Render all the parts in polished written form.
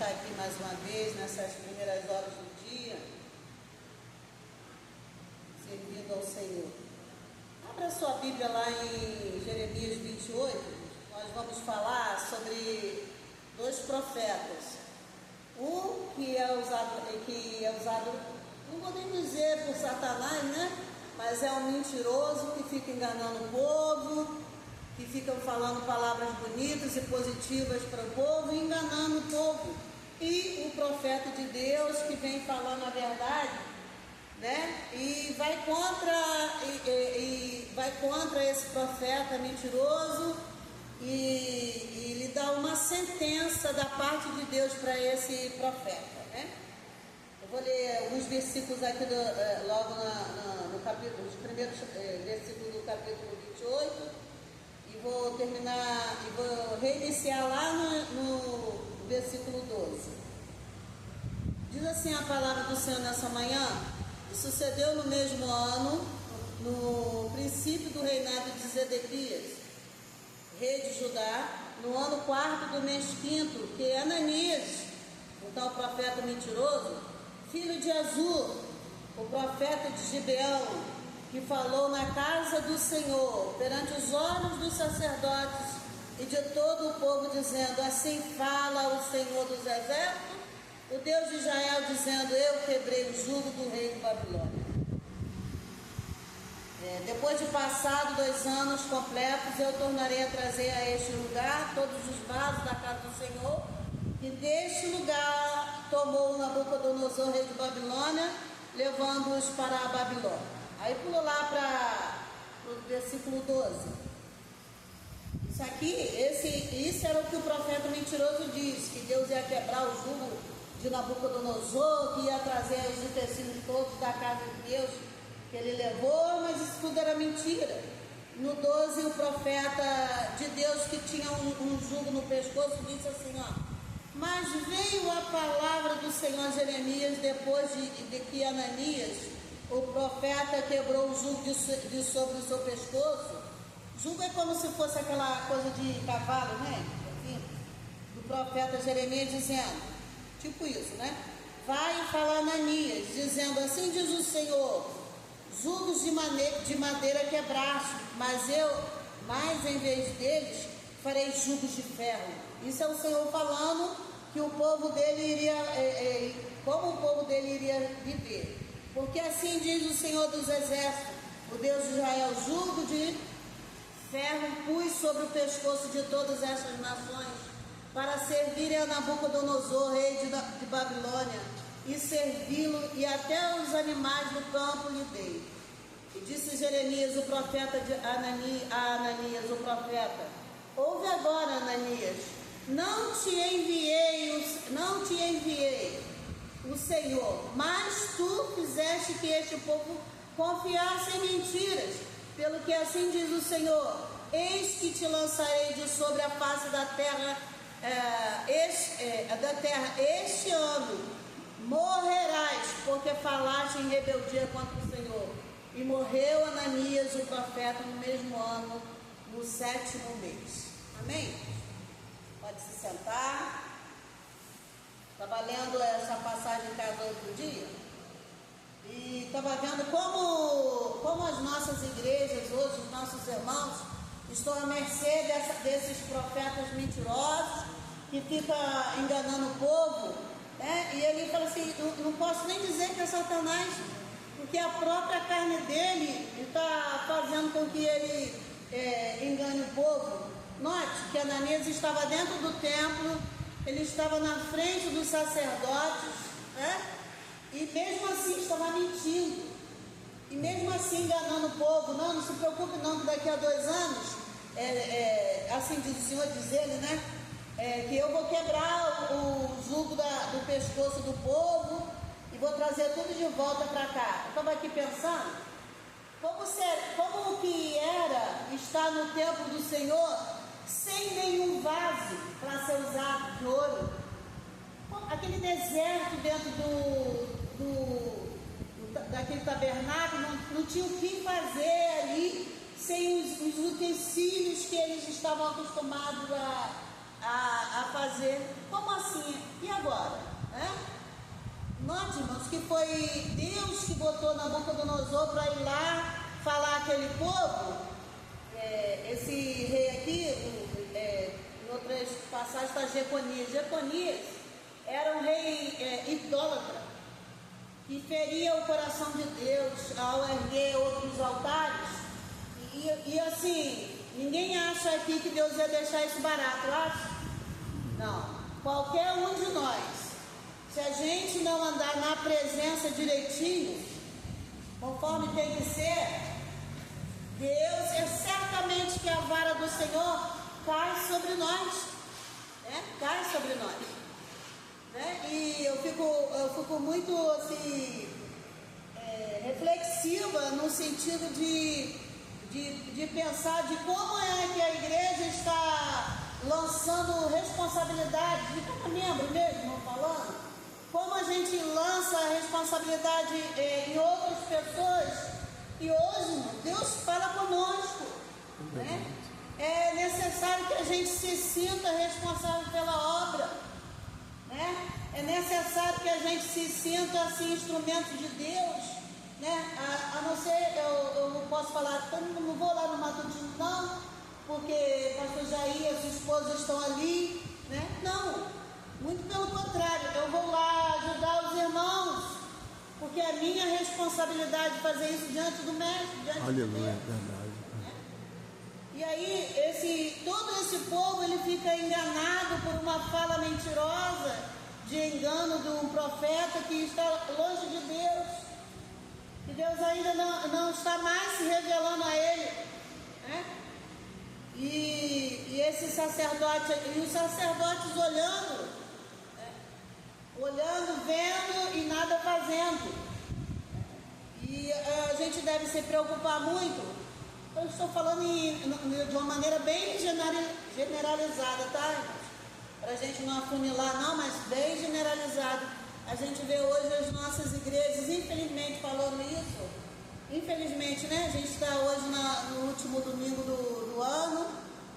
estar aqui mais uma vez nessas primeiras horas do dia, servindo ao Senhor. Abra sua Bíblia lá em Jeremias 28, nós vamos falar sobre dois profetas. Um que é usado, não vou nem dizer por Satanás, né? Mas é um mentiroso que fica enganando o povo, que fica falando palavras bonitas e positivas para o povo, enganando o povo. E o profeta de Deus que vem falando a verdade, né? E vai contra esse profeta mentiroso e lhe dá uma sentença da parte de Deus para esse profeta, né? Eu vou ler alguns versículos aqui logo no capítulo, os primeiros versículos do capítulo 28, e vou terminar, e vou reiniciar lá no versículo 12. Diz assim a palavra do Senhor nessa manhã: e sucedeu no mesmo ano, no princípio do reinado de Zedequias, rei de Judá, no ano 4º do mês 5º, que Ananias, o tal profeta mentiroso, filho de Azur, o profeta de Gibeão, que falou na casa do Senhor, perante os olhos dos sacerdotes e de todo o povo, dizendo: assim fala o Senhor dos exércitos, o Deus de Israel, dizendo: eu quebrei o jugo do rei de Babilônia. Depois de passado 2 anos completos, eu tornarei a trazer a este lugar todos os vasos da casa do Senhor, e deste lugar tomou Nabucodonosor, rei de Babilônia, levando-os para a Babilônia. Aí pulou lá para o versículo 12. Isso era o que o profeta mentiroso disse, que Deus ia quebrar o jugo de Nabucodonosor, que ia trazer os utensílios todos da casa de Deus que ele levou, mas isso tudo era mentira. No 12, o profeta de Deus, que tinha um jugo no pescoço, disse assim, mas veio a palavra do Senhor a Jeremias depois de que Ananias, o profeta, quebrou o jugo de sobre o seu pescoço. Jugo é como se fosse aquela coisa de cavalo, né? Enfim, do profeta Jeremias, dizendo, tipo isso, né? Vai falar Ananias, dizendo, assim diz o Senhor: jugos de madeira quebraste, mas em vez deles, farei jugos de ferro. Isso é o Senhor falando que o povo dele iria, como o povo dele iria viver. Porque assim diz o Senhor dos exércitos, o Deus de Israel: jugo de ferro pus sobre o pescoço de todas essas nações, para servirem a Nabucodonosor, rei de Babilônia, e servi-lo, e até os animais do campo lhe dei. E disse Jeremias, o profeta, a Ananias, o profeta: ouve agora, Ananias, não te enviei o Senhor, mas tu fizeste que este povo confiasse em mentiras, pelo que assim diz o Senhor: eis que te lançarei de sobre a face da terra, este ano morrerás, porque falaste em rebeldia contra o Senhor. E morreu Ananias, o profeta, no mesmo ano, no 7º mês. Amém? Pode se sentar. Estava lendo essa passagem em casa outro dia, e estava vendo como as nossas igrejas hoje, os nossos irmãos, estão à mercê desses profetas mentirosos, que ficam enganando o povo, né? E ele fala assim, não posso nem dizer que é Satanás, porque a própria carne dele está fazendo com que ele engane o povo. Note que Ananias estava dentro do templo, ele estava na frente dos sacerdotes, né? E mesmo assim estava mentindo, e mesmo assim enganando o povo. Não se preocupe não, que daqui a 2 anos, assim diz o Senhor, diz ele, né? Que eu vou quebrar o jugo do pescoço do povo e vou trazer tudo de volta para cá. Eu estava aqui pensando, como que era estar no templo do Senhor sem nenhum vaso para ser usado de ouro, aquele deserto dentro daquele tabernáculo, não tinha o que fazer ali sem os utensílios que eles estavam acostumados a fazer. Como assim? E agora? Note, irmãos, que foi Deus que botou Nabucodonosor para ir lá falar aquele povo. Esse rei aqui, em outras passagens está Jeconias. Jeconias era um rei idólatra, que feria o coração de Deus ao erguer outros altares. E assim, ninguém acha aqui que Deus ia deixar isso barato, acha? Não. Qualquer um de nós, se a gente não andar na presença direitinho, conforme tem que ser, Deus certamente que a vara do Senhor cai sobre nós, cai sobre nós, E eu fico muito assim, reflexiva no sentido de pensar de como é que a igreja está lançando responsabilidade de cada membro mesmo, falando, como a gente lança a responsabilidade em outras pessoas. E hoje, Deus fala conosco, É necessário que a gente se sinta responsável pela obra, É necessário que a gente se sinta assim, instrumento de Deus, A não ser, eu não posso falar, não vou lá no matutino não, porque pastor Jair e a sua esposa estão ali, Não, muito pelo contrário, eu vou lá ajudar os irmãos, porque é minha responsabilidade fazer isso diante do mestre, diante de Deus. Verdade. E aí, todo esse povo, ele fica enganado por uma fala mentirosa, de engano de um profeta que está longe de Deus, que Deus ainda não está mais se revelando a ele, E esse sacerdote, e os sacerdotes olhando, vendo e nada fazendo. E a gente deve se preocupar muito. Eu estou falando de uma maneira bem generalizada, tá, irmãos? Para a gente não afunilar, não, mas bem generalizado. A gente vê hoje as nossas igrejas, infelizmente, falando isso. Infelizmente, A gente está hoje no último domingo do ano,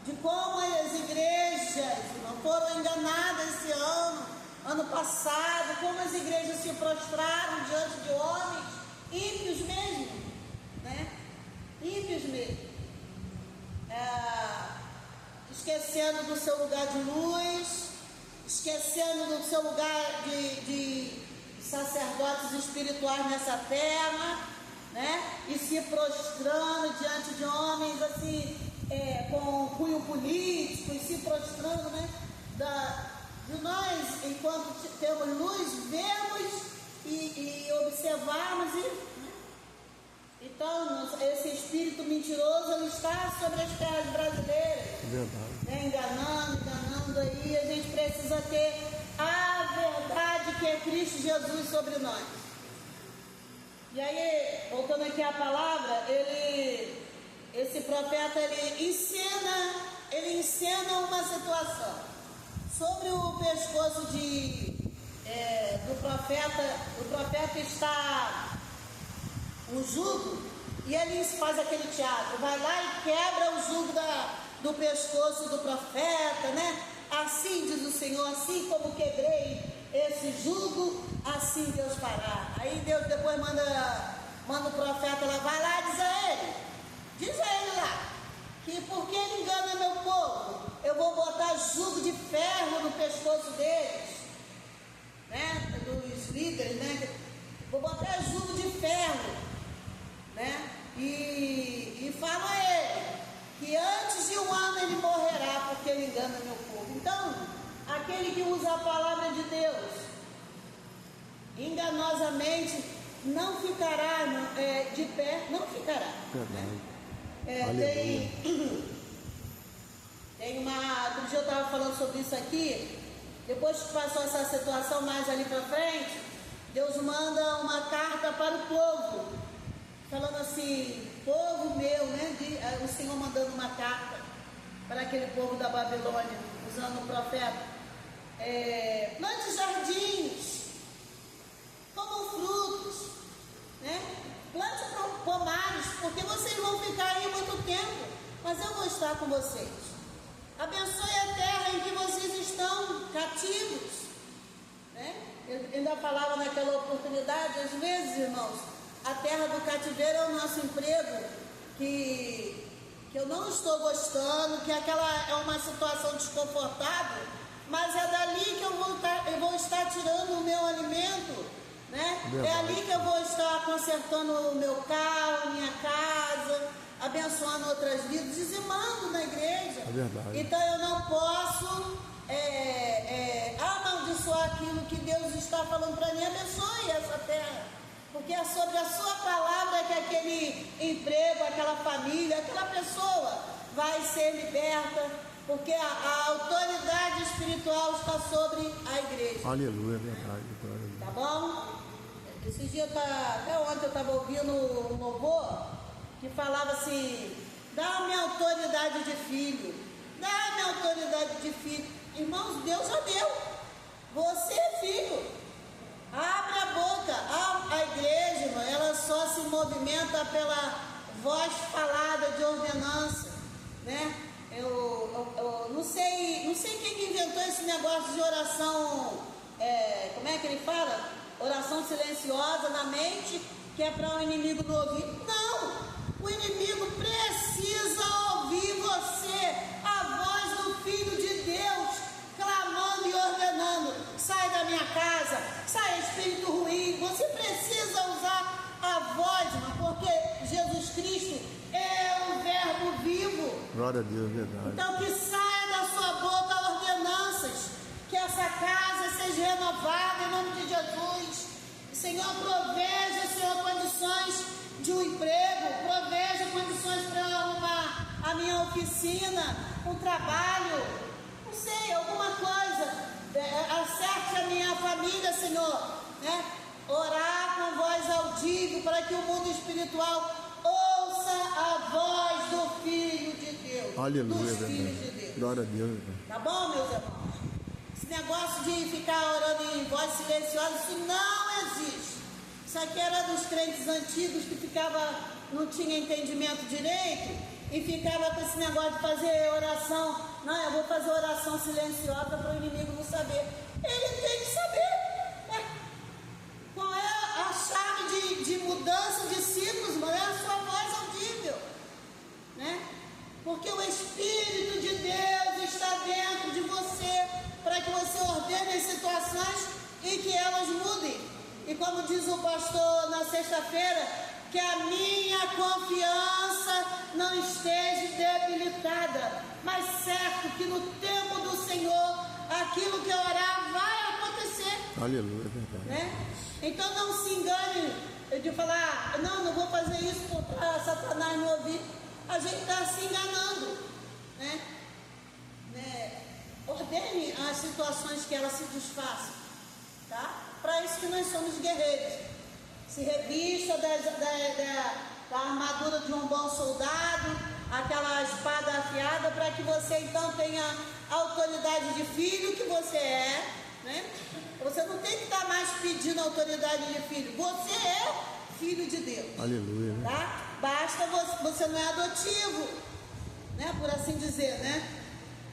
de como as igrejas não foram enganadas esse ano passado, como as igrejas se prostraram diante de homens ímpios mesmo, Ímpios mesmo, esquecendo do seu lugar de luz, esquecendo do seu lugar de sacerdotes espirituais nessa terra, E se prostrando diante de homens assim, com cunho político, e se prostrando, de nós, enquanto temos luz, vemos e observarmos, Então, esse espírito mentiroso, ele está sobre as terras brasileiras. Verdade. Enganando aí, a gente precisa ter a verdade que é Cristo Jesus sobre nós. E aí, voltando aqui à palavra, esse profeta, ele ensina uma situação sobre o pescoço do profeta. O profeta está um jugo, e ele faz aquele teatro, vai lá e quebra o jugo do pescoço do profeta, Assim diz o Senhor, assim como quebrei esse jugo, assim Deus fará. Aí Deus depois manda o profeta lá, vai lá e diz a ele lá, que porque ele engana meu povo, eu vou botar jugo de ferro no pescoço deles, dos líderes, vou botar jugo de ferro, E fala a ele que antes de um ano ele morrerá, porque ele engana meu povo. Então, aquele que usa a palavra de Deus enganosamente não ficará de pé, não ficará. Tem outro dia eu estava falando sobre isso aqui. Depois que passou essa situação mais ali para frente, Deus manda uma carta para o povo, falando assim, povo meu, o Senhor mandando uma carta para aquele povo da Babilônia, usando o profeta, plante jardins, comam frutos, plante pomares, porque vocês vão ficar aí muito tempo, mas eu vou estar com vocês. Abençoe a terra em que vocês estão cativos, né? Eu ainda falava naquela oportunidade, às vezes, irmãos, a terra do cativeiro é o nosso emprego, que eu não estou gostando, que aquela é uma situação desconfortável, mas é dali que eu vou estar tirando o meu alimento, né? É ali que eu vou estar consertando o meu carro, minha casa, abençoando outras vidas, dizimando na igreja. É verdade. Então eu não posso amaldiçoar aquilo que Deus está falando para mim. Abençoe essa terra, porque é sobre a sua palavra que aquele emprego, aquela família, aquela pessoa vai ser liberta, porque a autoridade espiritual está sobre a igreja. Aleluia, é verdade. Tá bom? Esses dias, até ontem eu estava ouvindo um louvor que falava assim: dá-me autoridade de filho, dá-me autoridade de filho. Irmãos, Deus já deu. Você é filho. Abre a boca. A igreja, irmão, ela só se movimenta pela voz falada de ordenança, né? Eu não sei quem que inventou esse negócio de oração, como é que ele fala? Oração silenciosa na mente, que é para o inimigo não ouvir. Não! O inimigo precisa ouvir você, a voz do Filho de Deus, clamando e ordenando: sai da minha casa, sai espírito ruim. Você precisa usar a voz, porque Jesus Cristo é o Verbo vivo. Glória a Deus, verdade. Então que saia da sua boca ordenanças, que essa casa seja renovada em nome de Jesus. Senhor, proveja, Senhor, condições de um emprego, proveja condições para eu arrumar a minha oficina, um trabalho, não sei, alguma coisa, acerte a minha família, Senhor, né? Orar com voz audível para que o mundo espiritual ouça a voz do Filho de Deus. Aleluia, dos filhos de Deus. Glória a Deus. Tá bom, meus irmãos? Esse negócio de ficar orando em voz silenciosa, isso não existe. Isso aqui era dos crentes antigos que não tinha entendimento direito e ficava com esse negócio de fazer oração. Não, eu vou fazer oração silenciosa para o inimigo não saber. Ele tem que saber, né? Qual é a chave de mudança de ciclos, mano? É a sua voz audível, né? Porque o Espírito de Deus está dentro de você para que você ordene as situações e que elas mudem. E como diz o pastor na sexta-feira, que a minha confiança não esteja debilitada, mas certo que no tempo do Senhor, aquilo que eu orar vai acontecer. Aleluia, é verdade. Né? Então não se engane de falar: não vou fazer isso para Satanás me ouvir. A gente está se enganando, né? Ordene as situações que elas se desfaçam, tá? Para isso que nós somos guerreiros. Se revista da armadura de um bom soldado, aquela espada afiada, para que você então tenha a autoridade de filho que você é, né? Você não tem que estar mais pedindo autoridade de filho. Você é filho de Deus. Aleluia. Tá? Basta você não é adotivo, né? Por assim dizer, né?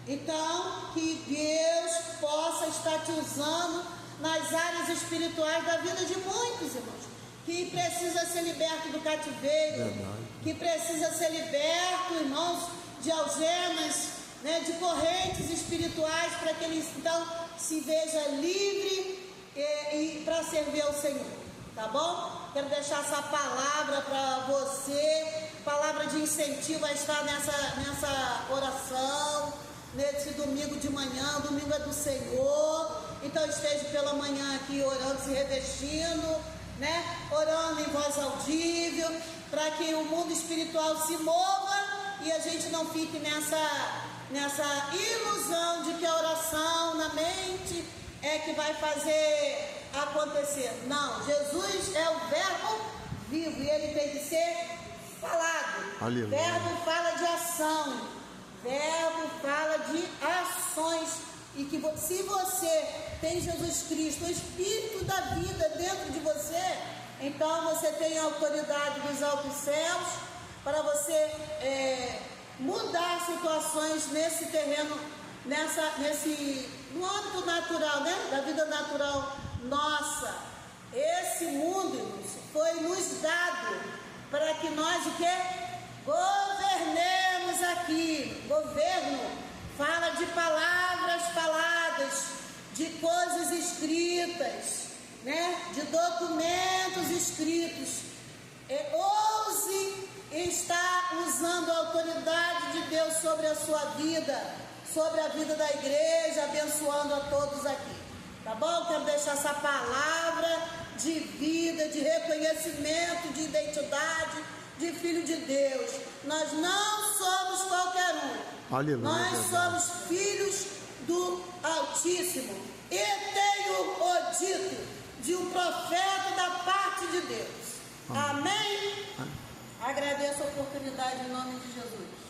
Então, que Deus possa estar te usando nas áreas espirituais da vida de muitos, irmãos, que precisa ser liberto do cativeiro, verdade. Que precisa ser liberto, irmãos, de algemas, né? De correntes espirituais, para que ele então se veja livre e para servir ao Senhor. Tá bom? Quero deixar essa palavra para você, palavra de incentivo a estar nessa oração, nesse domingo de manhã. Domingo é do Senhor, então esteja pela manhã aqui orando, se revestindo, né? Orando em voz audível, para que o mundo espiritual se mova e a gente não fique nessa ilusão de que a oração na mente é que vai fazer acontecer. Não, Jesus é o Verbo vivo e ele tem que ser falado. Aleluia. Verbo fala de ação, Verbo fala de ações, e que se você tem Jesus Cristo, o Espírito da vida dentro de você, então você tem a autoridade dos altos céus para você mudar situações nesse terreno, no âmbito natural, né? Da vida natural nossa. Esse mundo, irmãos, foi nos dado para que nós o quê? Governemos aqui. Governo fala de palavras faladas, de coisas escritas, né? De documentos escritos. Ouse estar usando a autoridade de Deus sobre a sua vida, sobre a vida da igreja, abençoando a todos aqui. Tá bom? Quero deixar essa palavra de vida, de reconhecimento, de identidade, de filho de Deus. Nós não somos qualquer um. Aleluia. Nós somos filhos do Altíssimo. E tenho o dito de um profeta da parte de Deus. Amém? Agradeço a oportunidade em nome de Jesus.